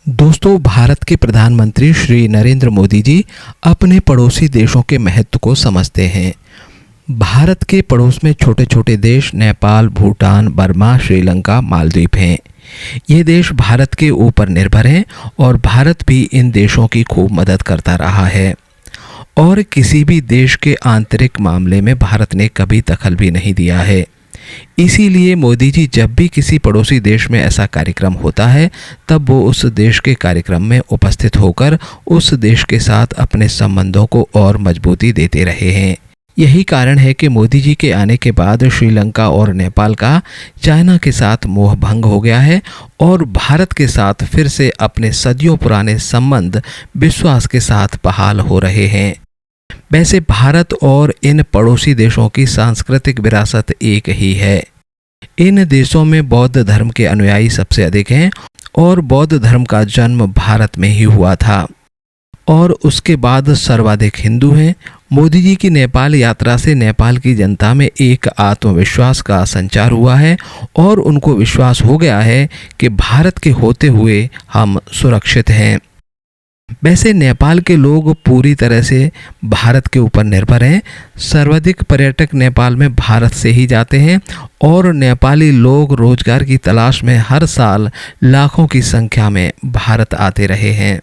दोस्तों, भारत के प्रधानमंत्री श्री नरेंद्र मोदी जी अपने पड़ोसी देशों के महत्व को समझते हैं। भारत के पड़ोस में छोटे छोटे देश नेपाल, भूटान, बर्मा, श्रीलंका, मालदीव हैं। ये देश भारत के ऊपर निर्भर हैं और भारत भी इन देशों की खूब मदद करता रहा है और किसी भी देश के आंतरिक मामले में भारत ने कभी दखल भी नहीं दिया है। इसीलिए मोदी जी जब भी किसी पड़ोसी देश में ऐसा कार्यक्रम होता है तब वो उस देश के कार्यक्रम में उपस्थित होकर उस देश के साथ अपने संबंधों को और मजबूती देते रहे हैं। यही कारण है कि मोदी जी के आने के बाद श्रीलंका और नेपाल का चाइना के साथ मोह भंग हो गया है और भारत के साथ फिर से अपने सदियों पुराने संबंध विश्वास के साथ बहाल हो रहे हैं। वैसे भारत और इन पड़ोसी देशों की सांस्कृतिक विरासत एक ही है। इन देशों में बौद्ध धर्म के अनुयायी सबसे अधिक हैं और बौद्ध धर्म का जन्म भारत में ही हुआ था और उसके बाद सर्वाधिक हिंदू हैं। मोदी जी की नेपाल यात्रा से नेपाल की जनता में एक आत्मविश्वास का संचार हुआ है और उनको विश्वास हो गया है कि भारत के होते हुए हम सुरक्षित हैं। वैसे नेपाल के लोग पूरी तरह से भारत के ऊपर निर्भर हैं। सर्वाधिक पर्यटक नेपाल में भारत से ही जाते हैं और नेपाली लोग रोजगार की तलाश में हर साल लाखों की संख्या में भारत आते रहे हैं।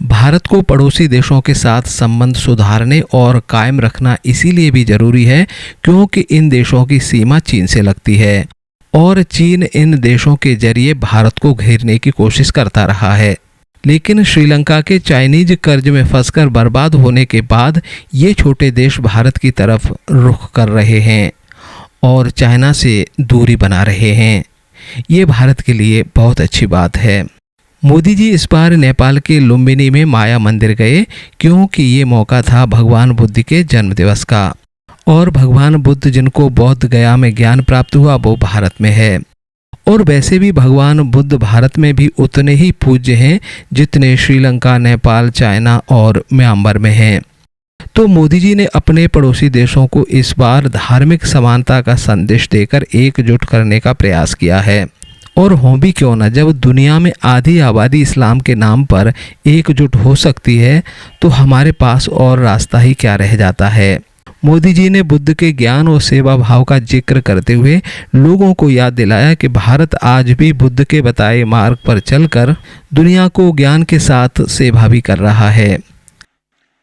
भारत को पड़ोसी देशों के साथ संबंध सुधारने और कायम रखना इसीलिए भी जरूरी है क्योंकि इन देशों की सीमा चीन से लगती है और चीन इन देशों के जरिए भारत को घेरने की कोशिश करता रहा है। लेकिन श्रीलंका के चाइनीज कर्ज में फंसकर बर्बाद होने के बाद ये छोटे देश भारत की तरफ रुख कर रहे हैं और चाइना से दूरी बना रहे हैं। ये भारत के लिए बहुत अच्छी बात है। मोदी जी इस बार नेपाल के लुम्बिनी में माया मंदिर गए क्योंकि ये मौका था भगवान बुद्ध के जन्मदिवस का और भगवान बुद्ध जिनको बौद्ध गया में ज्ञान प्राप्त हुआ वो भारत में है और वैसे भी भगवान बुद्ध भारत में भी उतने ही पूज्य हैं जितने श्रीलंका, नेपाल, चाइना और म्यांमार में हैं। तो मोदी जी ने अपने पड़ोसी देशों को इस बार धार्मिक समानता का संदेश देकर एकजुट करने का प्रयास किया है और हो भी क्यों न, जब दुनिया में आधी आबादी इस्लाम के नाम पर एकजुट हो सकती है तो हमारे पास और रास्ता ही क्या रह जाता है। मोदी जी ने बुद्ध के ज्ञान और सेवा भाव का जिक्र करते हुए लोगों को याद दिलाया कि भारत आज भी बुद्ध के बताए मार्ग पर चलकर दुनिया को ज्ञान के साथ सेवा भी कर रहा है।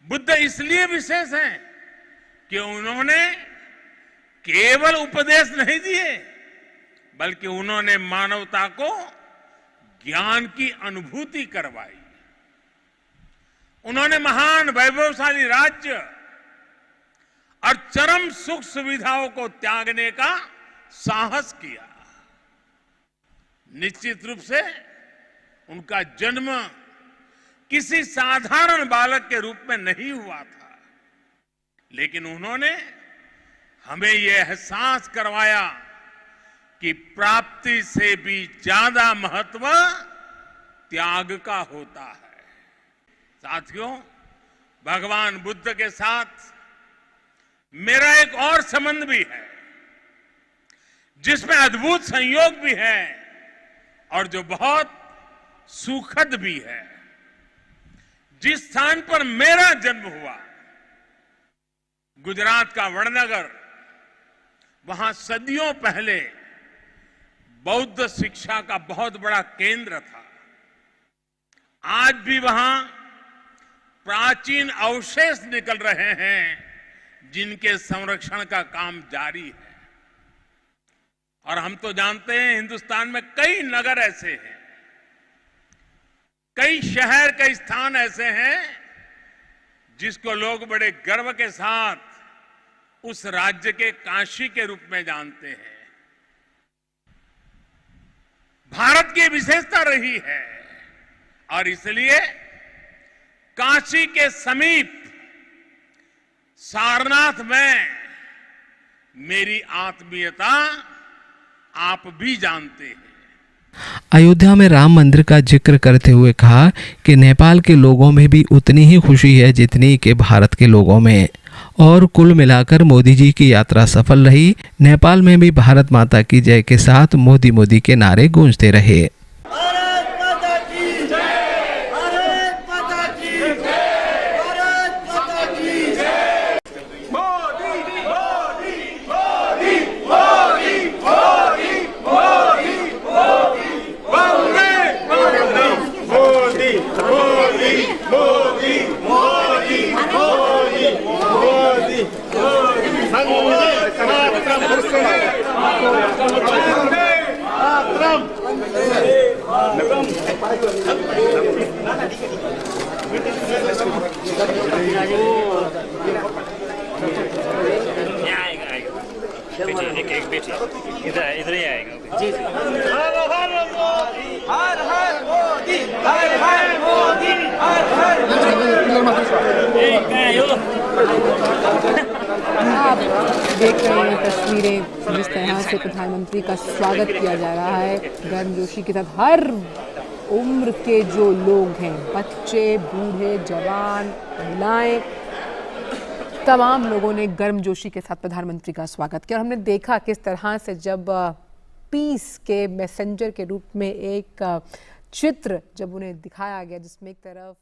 बुद्ध इसलिए विशेष हैं कि उन्होंने केवल उपदेश नहीं दिए बल्कि उन्होंने मानवता को ज्ञान की अनुभूति करवाई। उन्होंने महान वैभवशाली राज्य और चरम सुख सुविधाओं को त्यागने का साहस किया। निश्चित रूप से उनका जन्म किसी साधारण बालक के रूप में नहीं हुआ था, लेकिन उन्होंने हमें यह एहसास करवाया कि प्राप्ति से भी ज्यादा महत्व त्याग का होता है। साथियों, भगवान बुद्ध के साथ मेरा एक और संबंध भी है जिसमें अद्भुत संयोग भी है और जो बहुत सुखद भी है। जिस स्थान पर मेरा जन्म हुआ, गुजरात का वडनगर, वहां सदियों पहले बौद्ध शिक्षा का बहुत बड़ा केंद्र था। आज भी वहां प्राचीन अवशेष निकल रहे हैं जिनके संरक्षण का काम जारी है। और हम तो जानते हैं हिंदुस्तान में कई नगर ऐसे हैं, कई शहर, कई स्थान ऐसे हैं जिसको लोग बड़े गर्व के साथ उस राज्य के काशी के रूप में जानते हैं। भारत की विशेषता रही है और इसलिए काशी के समीप सारनाथ में मेरी आत्मीयता आप भी जानते हैं। अयोध्या में राम मंदिर का जिक्र करते हुए कहा कि नेपाल के लोगों में भी उतनी ही खुशी है जितनी कि भारत के लोगों में और कुल मिलाकर मोदी जी की यात्रा सफल रही। नेपाल में भी भारत माता की जय के साथ मोदी मोदी के नारे गूंजते रहे। भारत माता की जय। एक बेटी इधर ही आएगा। जी हर हर मोदी, हर हर मोदी, हर हर आप देख रहे हैं तस्वीरें जिस तरह से प्रधानमंत्री का स्वागत किया जा रहा है गर्मजोशी के साथ। हर उम्र के जो लोग हैं, बच्चे, बूढ़े, जवान, महिलाएं, तमाम लोगों ने गर्मजोशी के साथ प्रधानमंत्री का स्वागत किया। और हमने देखा किस तरह से जब पीस के मैसेंजर के रूप में एक चित्र जब उन्हें दिखाया गया, जिसमें एक तरफ